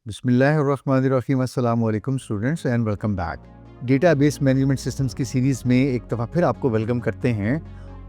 बिस्मिल्लाहिर्रहमानिर्रहीम अस्सलाम वालेकुम students and welcome back. Database management systems की सीरीज़ में एक दफ़ा फिर आपको वेलकम करते हैं।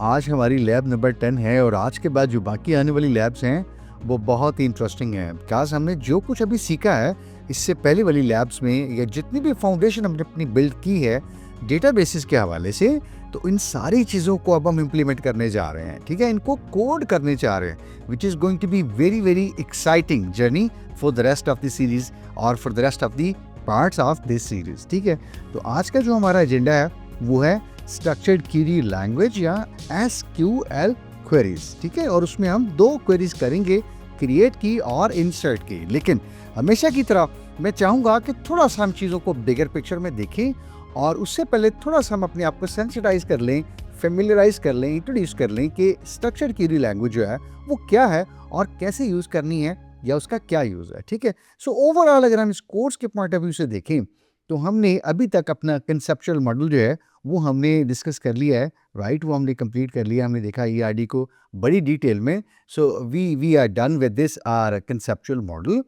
आज हमारी लैब नंबर 10 है और आज के बाद जो बाकी आने वाली लैब्स हैं वो बहुत ही इंटरेस्टिंग हैं। बिकॉज हमने जो कुछ अभी सीखा है इससे पहले वाली लैब्स में या जितनी भी फाउंडेशन हमने अपनी बिल्ड की है डेटाबेसेस के हवाले से, तो इन सारी चीज़ों को अब हम इम्प्लीमेंट करने जा रहे हैं। ठीक है, इनको कोड करने जा रहे हैं, which is going to be very very exciting journey for the rest of the series और for the rest of the parts of this series. ठीक है, तो आज का जो हमारा एजेंडा है वो है स्ट्रक्चर्ड क्वेरी लैंग्वेज या SQL क्वेरीज। ठीक है, और उसमें हम दो क्वेरीज करेंगे, क्रिएट की और इंसर्ट की। लेकिन हमेशा की तरह मैं चाहूँगा कि थोड़ा सा हम चीज़ों को बिगर पिक्चर में देखें और उससे पहले थोड़ा सा हम अपने आप को सेंसिटाइज कर लें, फेमिलियराइज कर लें, इंट्रोड्यूस कर लें कि स्ट्रक्चर्ड क्वेरी लैंग्वेज जो है वो क्या है और कैसे यूज़ करनी है या उसका क्या यूज़ है। ठीक है, सो ओवरऑल अगर हम इस कोर्स के पॉइंट ऑफ व्यू से देखें तो हमने अभी तक अपना कंसेप्चुअल मॉडल जो है वो हमने डिस्कस कर लिया है, राइट। वो हमने कंप्लीट कर लिया, हमने देखा ERD को बड़ी डिटेल में। So we are done with this our conceptual model.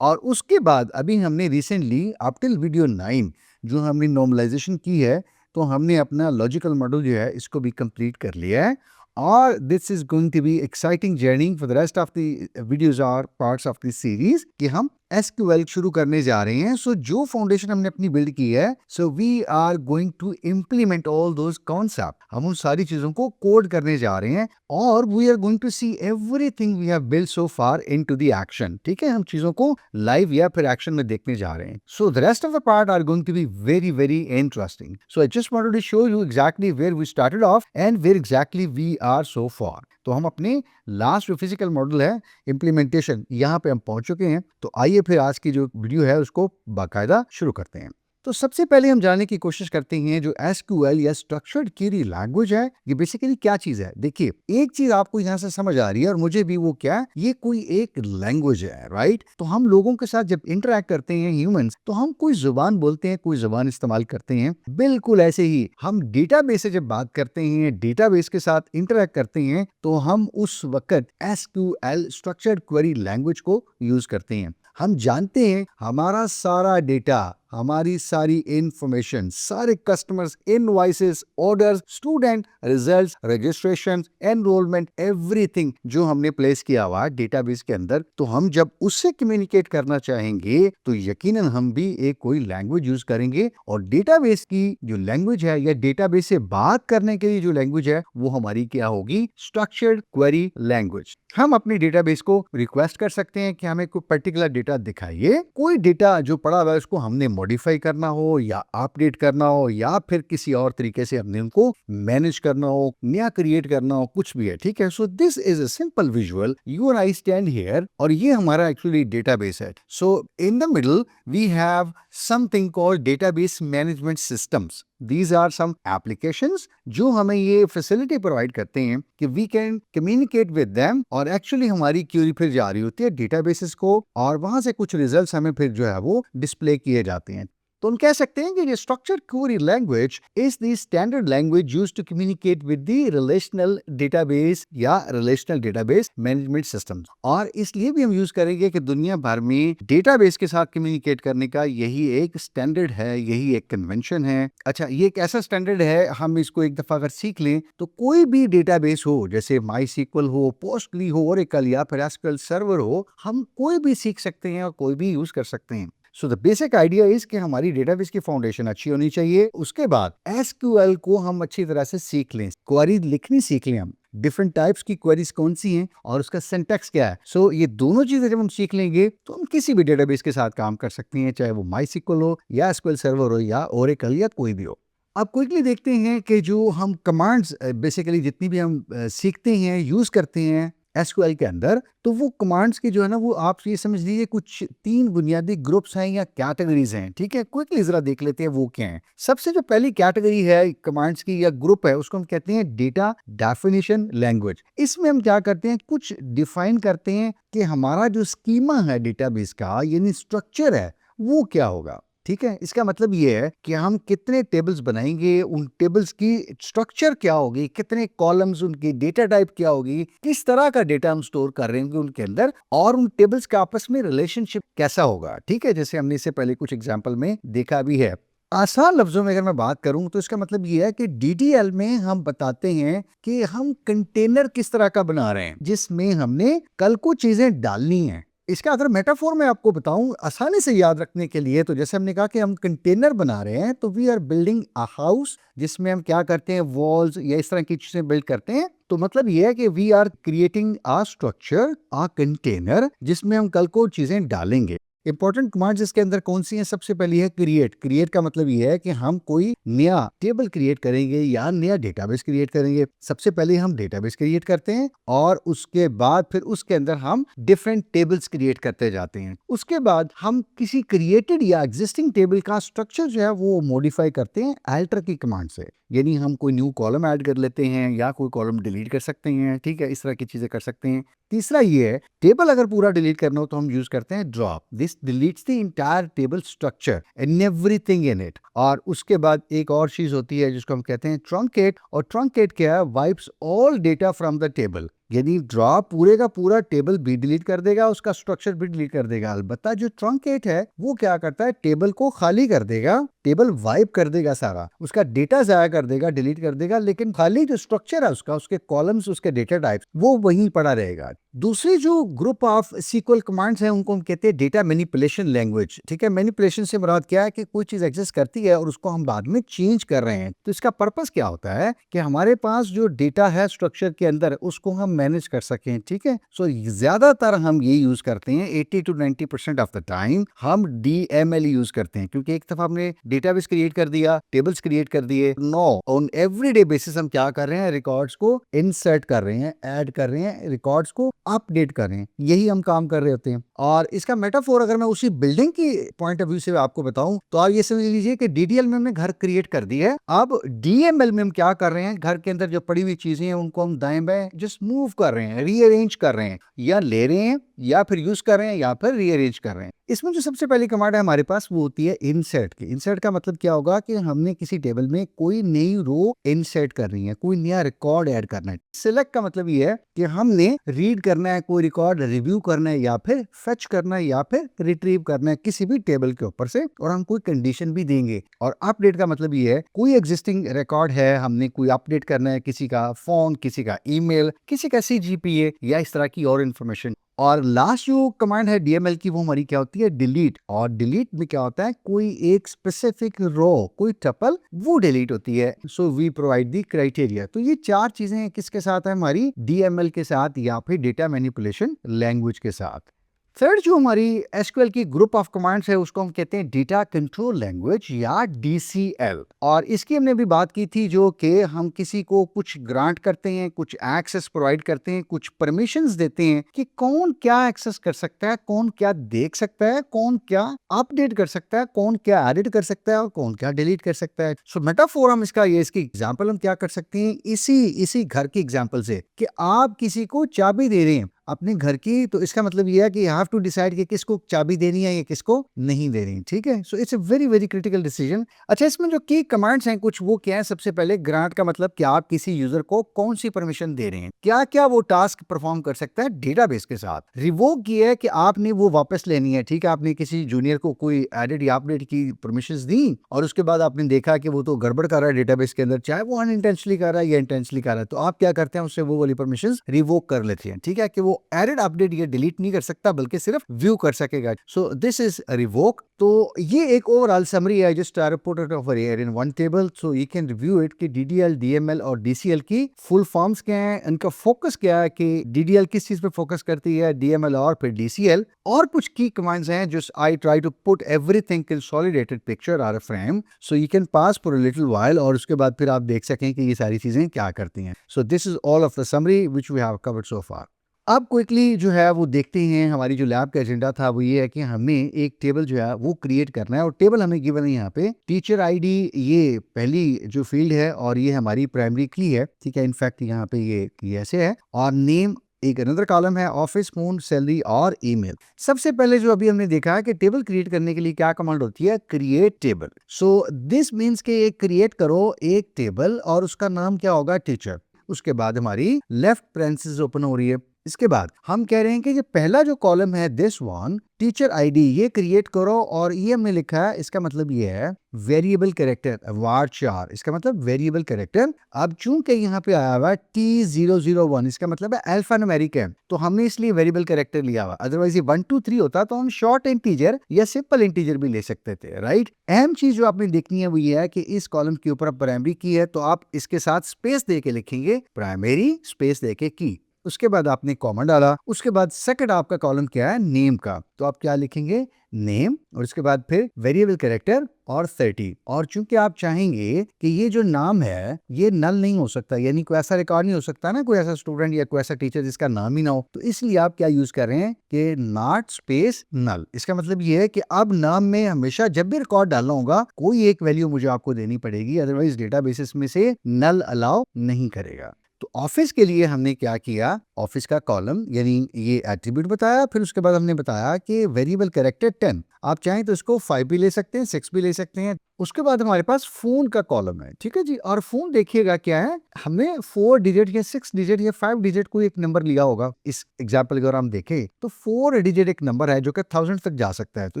और उसके बाद अभी हमने रिसेंटली अप टिल वीडियो 9 जो हमने नॉर्मलाइजेशन की है, तो हमने अपना लॉजिकल मॉडल जो है इसको भी कंप्लीट कर लिया है। और this is going to be exciting journey for the rest of the videos और पार्ट्स ऑफ द सीरीज कि हम SQL शुरू करने जा रहे हैं। सो जो फाउंडेशन हमने अपनी बिल्ड की है, so we are going to implement all those concept. हम उन सारी चीजों को कोड करने जा रहे हैं और we are going to see everything we have build so far into the action. ठीक है, हम चीजों को लाइव या फिर एक्शन में देखने जा रहे हैं। So the rest of the part are going to be very very interesting. So I just wanted to show you exactly where we started off and where exactly we are so far. तो हम अपने last जो physical model है implementation, यहाँ पे हम पहुंच चुके हैं। तो आइए फिर आज की जो वीडियो है उसको बाकायदा शुरू करते हैं। तो सबसे पहले हम जानने की कोशिश करते हैं जो SQL या स्ट्रक्चर्ड क्वेरी लैंग्वेज है ये बेसिकली क्या चीज है। देखिए, एक चीज आपको यहाँ से समझ आ रही है और मुझे भी, वो क्या है, ये कोई एक लैंग्वेज है, राइट। तो हम लोगों के साथ जब इंटरेक्ट करते हैं ह्यूमंस, तो हम कोई जुबान बोलते हैं, कोई जुबान इस्तेमाल करते हैं। बिल्कुल ऐसे ही हम डेटाबेस से जब बात करते हैं, डेटाबेस के साथ इंटरेक्ट करते हैं, तो हम उस वक्त SQL स्ट्रक्चर्ड क्वेरी लैंग्वेज को यूज करते हैं। हम जानते हैं हमारा सारा डेटा, हमारी सारी इंफॉर्मेशन, सारे customers, invoices, orders, student, results, registration, enrolment, everything जो हमने प्लेस किया हुआ डेटाबेस के अंदर, तो हम जब उससे कम्युनिकेट करना चाहेंगे तो यकीनन हम भी एक कोई लैंग्वेज यूज करेंगे। और डेटाबेस की जो लैंग्वेज है या डेटाबेस से बात करने के लिए जो लैंग्वेज है वो हमारी क्या होगी? Structured query language. हम अपने डेटाबेस को रिक्वेस्ट कर सकते हैं कि हमें कोई पर्टिकुलर डेटा दिखाइए। कोई डेटा जो पड़ा हुआ है उसको हमने मॉडिफाई करना हो या अपडेट करना हो या फिर किसी और तरीके से हमने उनको मैनेज करना हो, नया क्रिएट करना हो, कुछ भी है। ठीक है, so this is a simple visual. You and I stand here और ये हमारा एक्चुअली डेटाबेस है। So in the middle we have something called database management systems. These are some applications जो हमें ये फैसिलिटी प्रोवाइड करते हैं कि we can communicate with them और एक्चुअली हमारी क्यूरी फिर जा रही होती है डेटाबेसेस को और वहां से कुछ रिजल्ट्स हमें फिर जो है वो डिस्प्ले किए जाते हैं। तो हम कह सकते हैं कि ये structured query language is the standard language used to communicate with the relational database या रिलेशनल डेटाबेस मैनेजमेंट सिस्टम। और इसलिए भी हम यूज करेंगे कि दुनिया भर में डेटाबेस के साथ कम्युनिकेट करने का यही एक स्टैंडर्ड है, यही एक कन्वेंशन है। अच्छा, ये एक ऐसा स्टैंडर्ड है, हम इसको एक दफा अगर सीख लें तो कोई भी डेटाबेस हो, जैसे MySQL हो, पोस्टली हो, ओरेकल या फिर SQL सर्वर हो, हम कोई भी सीख सकते हैं और कोई भी यूज कर सकते हैं। So the basic idea is कि हमारी डेटाबेस की फाउंडेशन अच्छी होनी चाहिए। उसके बाद SQL को हम अच्छी तरह से सीख लें, क्वेरी लिखनी सीख लें, हम डिफरेंट टाइप्स की क्वेरीज कौन सी हैं और उसका सिंटैक्स क्या है। सो ये दोनों चीजें जब हम सीख लेंगे तो हम किसी भी डेटाबेस के साथ काम कर सकते हैं, चाहे वो MySQL हो या SQL सर्वर हो या ओरेकल या कोई भी हो। अब क्विकली देखते हैं कि जो हम कमांड्स बेसिकली जितनी भी हम सीखते हैं, यूज करते हैं SQL के अंदर, तो वो कमांड्स की जो है ना, वो आप ये समझ लीजिए कुछ 3 बुनियादी ग्रुप्स हैं या कैटेगरीज हैं। ठीक है, क्विकली जरा देख लेते हैं वो क्या है। सबसे जो पहली कैटेगरी है कमांड्स की या ग्रुप है, उसको हम कहते हैं डेटा डेफिनेशन लैंग्वेज। इसमें हम क्या करते हैं, कुछ डिफाइन करते हैं कि हमारा जो स्कीमा है डेटाबेस का, यानी स्ट्रक्चर है, वो क्या होगा। ठीक है, इसका मतलब ये है कि हम कितने टेबल्स बनाएंगे, उन टेबल्स की स्ट्रक्चर क्या होगी, कितने कॉलम्स, उनकी डेटा टाइप क्या होगी, किस तरह का डेटा हम स्टोर कर रहे होंगे उनके अंदर, और उन टेबल्स का आपस में रिलेशनशिप कैसा होगा। ठीक है, जैसे हमने इससे पहले कुछ एग्जाम्पल में देखा भी है। आसान लफ्जों में अगर मैं बात करूं तो इसका मतलब ये है कि डीडीएल में हम बताते हैं कि हम कंटेनर किस तरह का बना रहे हैं जिसमें हमने कल को चीजें डालनी है। इसका अगर मेटाफोर में आपको बताऊं आसानी से याद रखने के लिए, तो जैसे हमने कहा कि हम कंटेनर बना रहे हैं, तो we are building a house, जिसमें हम क्या करते हैं, वॉल्स या इस तरह की चीजें बिल्ड करते हैं। तो मतलब ये है कि we are creating a structure, a container, जिसमें हम कल को चीजें डालेंगे। इंपॉर्टेंट कमांड्स इसके अंदर कौन सी हैं? सबसे पहली है क्रिएट। क्रिएट का मतलब ये है कि हम कोई नया टेबल क्रिएट करेंगे या नया डेटाबेस क्रिएट करेंगे। सबसे पहले हम डेटाबेस क्रिएट करते हैं और उसके बाद फिर उसके अंदर हम डिफरेंट टेबल्स क्रिएट करते जाते हैं। उसके बाद हम किसी क्रिएटेड या एग्जिस्टिंग टेबल का स्ट्रक्चर जो है वो मॉडिफाई करते हैं अल्टर की कमांड से, यानी हम कोई न्यू कॉलम ऐड कर लेते हैं या कोई कॉलम डिलीट कर सकते हैं। ठीक है, इस तरह की चीजें कर सकते हैं। तीसरा ये है, टेबल अगर पूरा डिलीट करना हो तो हम यूज करते हैं drop. This deletes the entire table structure and everything in it. और उसके बाद एक और चीज होती है जिसको हम कहते हैं ट्रंकेट। और ट्रंकेट क्या है? Wipes all data from the table. यानी ड्रॉप पूरे का पूरा टेबल भी डिलीट कर देगा, उसका स्ट्रक्चर भी डिलीट कर देगा। अलबत्ता जो ट्रंकेट है वो क्या करता है? टेबल को खाली कर देगा, टेबल वाइप कर देगा, सारा उसका डेटा जाया कर देगा, डिलीट कर देगा, लेकिन खाली जो स्ट्रक्चर है उसका, उसके कॉलम्स, उसके डेटा टाइप्स, वो वहीं पड़ा रहेगा। दूसरी जो ग्रुप ऑफ सीक्वल कमांड्स हैं उनको हम कहते हैं डेटा मैनिपुलेशन लैंग्वेज। ठीक है, मैनिपुलेशन से मुराद क्या है कि कोई चीज एग्जिस्ट करती है और उसको हम बाद में चेंज कर रहे हैं। तो इसका पर्पस क्या होता है कि हमारे पास जो डेटा है स्ट्रक्चर के अंदर उसको हम मैनेज कर सकें। ठीक है, सो ज्यादातर हम ये यूज करते हैं, 80 to 90% ऑफ द टाइम हम डीएमएल यूज करते हैं, क्योंकि एक दफा हमने डेटाबेस क्रिएट कर दिया, टेबल्स क्रिएट कर दिए, नो ऑन एवरीडे बेसिस हम क्या कर रहे हैं? रिकॉर्ड्स को इंसर्ट कर रहे हैं, ऐड कर रहे हैं, रिकॉर्ड्स को अपडेट कर रहे हैं, यही हम काम कर रहे होते हैं। और इसका मेटाफोर अगर मैं उसी बिल्डिंग की पॉइंट ऑफ व्यू से आपको बताऊं तो आप ये समझ लीजिए कि डीडीएल में हमने घर क्रिएट कर दी है। अब डीएमएल में हम क्या कर रहे हैं? घर के अंदर जो पड़ी हुई चीजें हैं उनको हम दाएं बाएं जस्ट मूव कर रहे हैं, रीअरेंज कर रहे हैं, या ले रहे हैं या फिर यूज कर रहे हैं या फिर रीअरेंज कर रहे हैं। इसमें जो सबसे पहली कमांड है हमारे पास वो होती है इंसर्ट की। इंसर्ट का मतलब क्या होगा कि हमने किसी टेबल में कोई नई रो इंसर्ट करनी है, कोई नया रिकॉर्ड ऐड करना है। सिलेक्ट का मतलब ये है कि हमने रीड करना है कोई रिकॉर्ड, रिव्यू करना है या फिर फेच करना है या फिर रिट्रीव करना है किसी भी टेबल के ऊपर से, और हम कोई कंडीशन भी देंगे। और अपडेट का मतलब ये है कोई एग्जिस्टिंग रिकॉर्ड है, हमने कोई अपडेट करना है, किसी का फोन, किसी का ईमेल, किसी का सीजीपीए या इस तरह की और इंफॉर्मेशन। और लास्ट जो कमांड है डीएमएल की वो हमारी क्या होती है? डिलीट। और डिलीट में क्या होता है? कोई एक स्पेसिफिक रो, कोई टपल, वो डिलीट होती है। So we provide the criteria. तो ये चार चीजें किसके साथ है? हमारी डीएमएल के साथ या फिर डेटा मैनिपुलेशन लैंग्वेज के साथ। थर्ड जो हमारी एसक्यूएल की ग्रुप ऑफ कमांड्स है उसको हम कहते हैं डेटा कंट्रोल लैंग्वेज या डीसीएल। और इसकी हमने भी बात की थी, जो कि हम किसी को कुछ ग्रांट करते हैं, कुछ एक्सेस प्रोवाइड करते हैं, कुछ परमिशंस देते हैं कि कौन क्या एक्सेस कर सकता है, कौन क्या देख सकता है, कौन क्या अपडेट कर सकता है, कौन क्या एडिट कर सकता है और कौन क्या डिलीट कर सकता है। सो मेटाफोर हम इसका ये, इसकी एग्जांपल हम क्या कर सकते हैं इसी घर की एग्जांपल से, कि आप किसी को चाबी दे रहे हैं अपने घर की, तो इसका मतलब यह है कि यू हैव टू डिसाइड कि किसको चाबी देनी है या किसको नहीं देनी। ठीक है, so it's a very very critical decision. अच्छा, इसमें जो की कमांड्स हैं कुछ वो क्या है? सबसे पहले ग्रांट का मतलब कि आप किसी यूजर को कौन सी परमिशन दे रहे हैं, क्या क्या वो टास्क परफॉर्म कर सकता है डेटाबेस के साथ। रिवोक ये है कि आपने वो वापस लेनी है। ठीक है, आपने किसी जूनियर को कोई एडिट या अपडेट की परमिशन दी और उसके बाद आपने देखा कि वो तो गड़बड़ कर रहा है डेटाबेस के अंदर, चाहे वो अनइंटेंशनली कर रहा है या इंटेंशनली कर रहा है, तो आप क्या करते हैं? उससे वो वाली परमिशन रिवोक कर लेते हैं। ठीक है, कि वो एडिट अपडेट या डिलीट नहीं कर सकता बल्कि सिर्फ व्यू कर सकेगा। सो दिस इज रिवोक। तो ये एक ओवरऑल समरी है, just reported over here in one table, so you can review it कि डीडीएल, डीएमएल और डीसीएल की फुल फॉर्म्स क्या हैं, इनका फोकस क्या है, कि डीडीएल किस चीज पे फोकस करती है, डीएमएल और फिर डीसीएल, और कुछ की कमांड्स हैं जो I try to put everything consolidated picture और a frame, so you can pause for a little while, और उसके बाद फिर आप देख सकें कि ये सारी चीजें क्या करती हैं। So this is all of the summary which we have covered so far. अब क्विकली जो है वो देखते हैं, हमारी जो लैब का एजेंडा था वो ये है कि हमें एक टेबल जो है वो क्रिएट करना है, और टेबल हमें गिवन है यहाँ पे टीचर आईडी, ये पहली जो फील्ड है और ये हमारी प्राइमरी की है। ठीक है, इनफैक्ट यहाँ पे ये ऐसे है, और नेम एक अनदर कॉलम है ऑफिस, फोन, सैलरी और ईमेल। सबसे पहले जो अभी हमने देखा है कि टेबल क्रिएट करने के लिए क्या कमांड होती है, create table. So this means कि एक क्रिएट करो एक टेबल और उसका नाम क्या होगा, टीचर। उसके बाद हमारी लेफ्ट पैरेंथेसिस ओपन हो रही है। इसके बाद हम कह रहे हैं कि जो पहला जो कॉलम है दिस वन, टीचर आईडी, ये क्रिएट करो और ये हमने लिखा है, इसका मतलब ये है वेरिएबल कैरेक्टर varchar, इसका मतलब वेरिएबल कैरेक्टर। अब चूंकि यहाँ पे आया हुआ है T001, इसका मतलब है अल्फा न्यूमेरिक है, तो हमने इसलिए वेरिएबल कैरेक्टर लिया हुआ। अदरवाइज ये 1 2 3 होता तो हम शॉर्ट इंटीजर या सिंपल इंटीजर भी ले सकते थे, राइट। अहम चीज जो आपने देखनी है वो ये है कि इस कॉलम के ऊपर प्राइमरी की है तो आप इसके साथ स्पेस दे के लिखेंगे, प्राइमरी स्पेस दे के की। उसके बाद आपने कॉमा डाला। उसके बाद सेकंड आपका कॉलम क्या है, नेम का, तो आप क्या लिखेंगे, नेम, और उसके बाद फिर वेरिएबल कैरेक्टर और 30। और चूंकि आप चाहेंगे कि ये जो नाम है ये नल नहीं हो सकता, यानी कोई ऐसा रिकॉर्ड नहीं हो सकता ना, कोई ऐसा स्टूडेंट या कोई ऐसा टीचर जिसका नाम ही ना हो, तो इसलिए आप क्या यूज कर रहे हैं कि नॉट स्पेस नल। इसका मतलब ये है कि अब नाम में हमेशा जब भी रिकॉर्ड डालना होगा कोई एक वैल्यू मुझे आपको देनी पड़ेगी, अदरवाइज डेटाबेसेस में से नल अलाउ नहीं करेगा। तो ऑफिस के लिए हमने क्या किया, ऑफिस का कॉलम यानी ये एट्रीब्यूट बताया, फिर उसके बाद हमने बताया कि वेरिएबल कैरेक्टर 10, आप चाहें तो इसको 5 भी ले सकते हैं, 6 भी ले सकते हैं। उसके बाद हमारे पास फोन का कॉलम है, ठीक है जी। और फोन देखिएगा क्या है, हमने 4 डिजिट या 6 डिजिट या 5 डिजिट कोई एक नंबर लिया होगा। इस एग्जाम्पल अगर हम देखें तो 4 डिजिट एक नंबर है जो कि 1000 तक जा सकता है, तो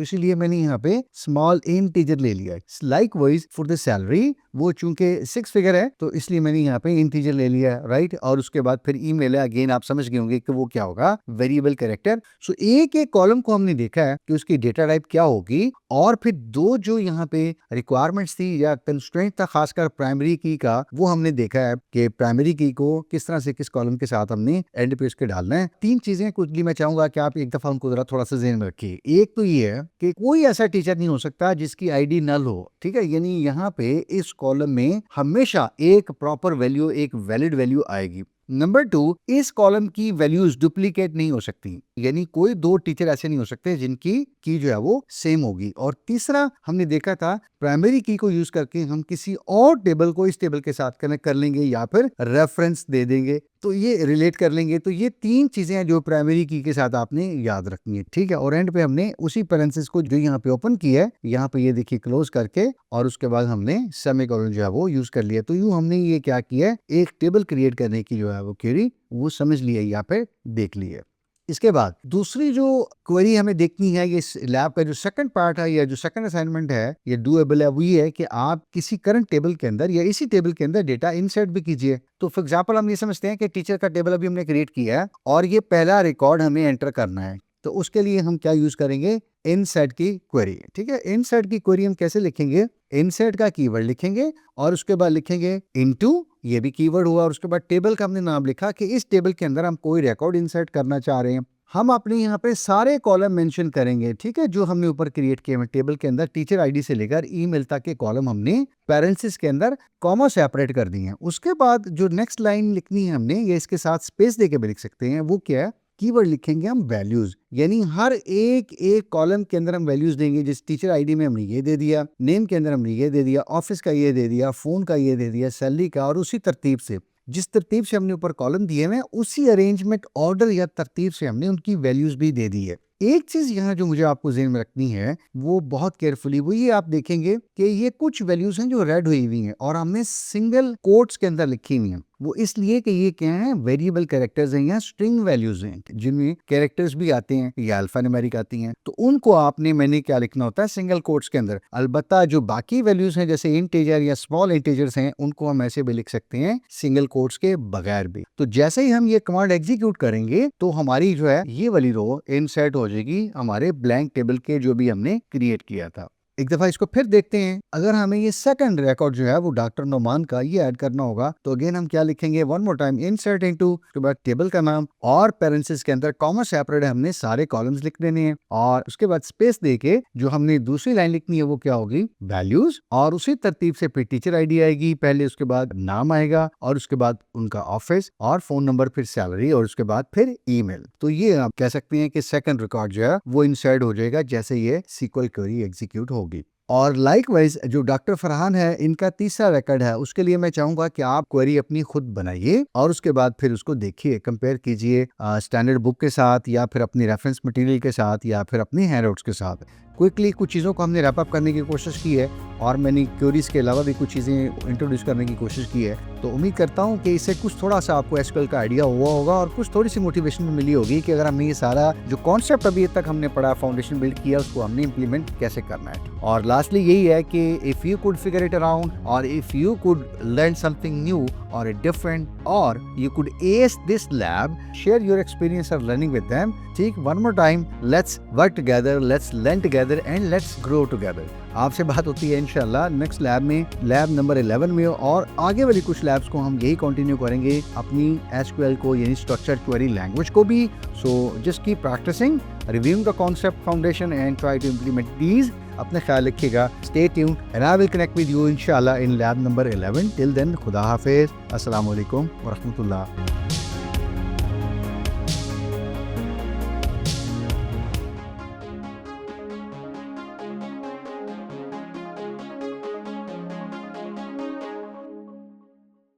इसीलिए मैंने यहाँ पे स्मॉल इंटीजर ले लिया है। लाइकवाइज फॉर द सैलरी, वो चूंकि 6 फिगर है तो इसलिए मैंने यहाँ पे इंटीजर ले लिया है, राइट। और उसके बाद फिर ईमेल है, अगेन आप समझ गए होंगे कि वो क्या होगा, वेरिएबल कैरेक्टर। सो एक एक कॉलम को हमने देखा है कि उसकी डेटा टाइप क्या होगी, और फिर दो जो यहाँ पे रिक्वायरमेंट्स थी या कंस्ट्रेंट था खासकर प्राइमरी की का, वो हमने देखा है कि प्राइमरी की को किस तरह से किस कॉलम के साथ हमने एंड पे उसके डालना है। 3 चीजें कुछ मैं चाहूंगा कि आप एक दफा उनको जरा थोड़ा सा ज़हन में रखिए। एक तो ये है कि कोई ऐसा टीचर नहीं हो सकता जिसकी आईडी नल हो, ठीक है, यानी यहाँ पे इस कॉलम में हमेशा एक प्रॉपर वैल्यू, एक वैलिड वैल्यू आएगी। नंबर 2, इस कॉलम की वैल्यूज डुप्लीकेट नहीं हो सकती, यानी कोई 2 टीचर ऐसे नहीं हो सकते जिनकी की जो है वो सेम होगी। और तीसरा हमने देखा था प्राइमरी की को यूज करके हम किसी और टेबल को इस टेबल के साथ कनेक्ट कर लेंगे या फिर रेफरेंस दे देंगे, तो ये रिलेट कर लेंगे। तो ये 3 चीजें हैं जो प्राइमरी की के साथ आपने याद रखनी है, ठीक है। और एंड पे हमने उसी पैरेंथेसिस को जो यहाँ पे ओपन किया है, यहाँ पे ये देखिए क्लोज करके, और उसके बाद हमने सेमीकोलन जो है वो यूज कर लिया। तो यूं हमने ये क्या किया है, एक टेबल क्रिएट करने की जो है वो क्वेरी वो समझ लिया, यहाँ पे देख लिया। इसके बाद दूसरी जो क्वेरी हमें देखनी है, ये लैब का जो सेकंड पार्ट है या जो सेकंड असाइनमेंट है ये डूएबल है, वो ये है कि आप किसी करंट टेबल के अंदर या इसी टेबल के अंदर डेटा इंसर्ट भी कीजिए। तो फॉर एग्जांपल हम ये समझते हैं कि टीचर का टेबल अभी हमने क्रिएट किया है और ये पहला रिकॉर्ड हमें एंटर करना है, तो उसके लिए हम क्या यूज करेंगे, इंसर्ट की क्वेरी, ठीक है। इंसर्ट की क्वेरी हम कैसे लिखेंगे, इंसर्ट का कीवर्ड लिखेंगे और उसके बाद लिखेंगे इनटू, ये भी कीवर्ड हुआ, और उसके बाद टेबल का हमने नाम लिखा कि इस टेबल के अंदर हम कोई रिकॉर्ड इंसर्ट करना चाह रहे हैं। हम अपने यहाँ पे सारे कॉलम मेंशन करेंगे, ठीक है, जो हमने ऊपर क्रिएट किए हैं टेबल के अंदर, टीचर आईडी से लेकर ईमेल तक के कॉलम हमने पैरेंथेसिस के अंदर कॉमा सेपरेट कर दिए हैं। उसके बाद जो नेक्स्ट लाइन लिखनी है हमने, ये इसके साथ स्पेस देके भी लिख सकते हैं, वो क्या है, कीवर्ड लिखेंगे हम वैल्यूज, यानी हर एक एक कॉलम के अंदर हम वैल्यूज देंगे। जिस टीचर आईडी में हमने ये दे दिया, नेम के अंदर हमने ये दे दिया, ऑफिस का ये दे दिया, फोन का ये दे दिया, सैलरी का, और उसी तरतीब से जिस तरतीब से हमने ऊपर कॉलम दिए हैं उसी अरेंजमेंट ऑर्डर या तरतीब से हमने उनकी वैल्यूज भी दे दी है। एक चीज यहाँ जो मुझे आपको ज़हन में रखनी है वो बहुत केयरफुली, वो ये आप देखेंगे कि ये कुछ वैल्यूज हैं जो रेड हुई हुई हैं और हमने सिंगल कोट्स के अंदर लिखी हुई हैं। वो इसलिए कि ये क्या है, वेरिएबल कैरेक्टर्स हैं या स्ट्रिंग वैल्यूज हैं, जिनमें कैरेक्टर्स भी आते हैं या अल्फा न्यूमेरिक आती हैं, तो उनको आपने मैंने क्या लिखना होता है, सिंगल कोट्स के अंदर। अलबत्ता जो बाकी वैल्यूज हैं जैसे इंटीजर या स्मॉल इंटीजर्स हैं, उनको हम ऐसे भी लिख सकते हैं सिंगल कोट्स के बगैर भी। तो जैसे ही हम ये कमांड एग्जीक्यूट करेंगे तो हमारी जो है ये वाली रो इनसर्ट हो जाएगी हमारे ब्लैंक टेबल के जो भी हमने क्रिएट किया था। एक दफा इसको फिर देखते हैं। अगर हमें ये सेकंड रिकॉर्ड जो है वो डॉक्टर नोमान का ये ऐड करना होगा, तो अगेन हम क्या लिखेंगे, one more time, insert into, उसके बाद टेबल का नाम और पैरेंथेसिस के अंदर कॉमा सेपरेट हमने सारे कॉलम्स लिख देने हैं, और उसके बाद स्पेस देके जो हमने दूसरी लाइन लिखनी है वो क्या होगी, वैल्यूज, और उसी तरतीब से फिर टीचर आईडी आएगी पहले, उसके बाद नाम आएगा, और उसके बाद उनका ऑफिस और फोन नंबर, फिर सैलरी, और उसके बाद फिर ईमेल। तो ये आप कह सकते हैं कि सेकंड रिकॉर्ड जो है वो इंसर्ट हो जाएगा जैसे ये सीक्वल क्वेरी एग्जीक्यूट होगी। और लाइकवाइज जो डॉक्टर फरहान है, इनका तीसरा रिकॉर्ड है, उसके लिए मैं चाहूंगा कि आप क्वेरी अपनी खुद बनाइए और उसके बाद फिर उसको देखिए, कंपेयर कीजिए स्टैंडर्ड बुक के साथ या फिर अपनी रेफरेंस मटेरियल के साथ या फिर अपनी हैंडआउट्स के साथ। क्विकली कुछ चीज़ों को हमने रैप अप करने की कोशिश की है और मैंने क्वेरीज के अलावा भी कुछ चीज़ें इंट्रोड्यूस करने की कोशिश की है। तो उम्मीद करता हूँ कि इससे कुछ थोड़ा सा आपको एसक्यूएल का आइडिया हुआ होगा और कुछ थोड़ी सी मोटिवेशन मिली होगी कि अगर हमने ये सारा जो कॉन्सेप्ट अभी तक हमने पढ़ा, फाउंडेशन बिल्ड किया, उसको हमने इम्प्लीमेंट कैसे करना है। और लास्टली यही है कि if you could figure it around और if you could learn something new or a different, or you could ace this lab, share your experience of learning with them. ठीक, one more time, let's work together, let's learn together and let's grow together. आपसे बात होती है इंशाल्लाह next lab में, lab number 11 में, और आगे वाली कुछ लैब्स को हम यही कंटिन्यू करेंगे अपनी एसक्यूएल को, यानी स्ट्रक्चर्ड क्वेरी लैंग्वेज को भी। So just keep practising, reviewing the concept foundation and try to implement these. अपने ख्याल रखिएगा, stay tuned and I will connect with you इंशाल्लाह in lab number 11। Till then, खुदा हाफिज, अस्सलाम वालेकुम व रहमतुल्लाह।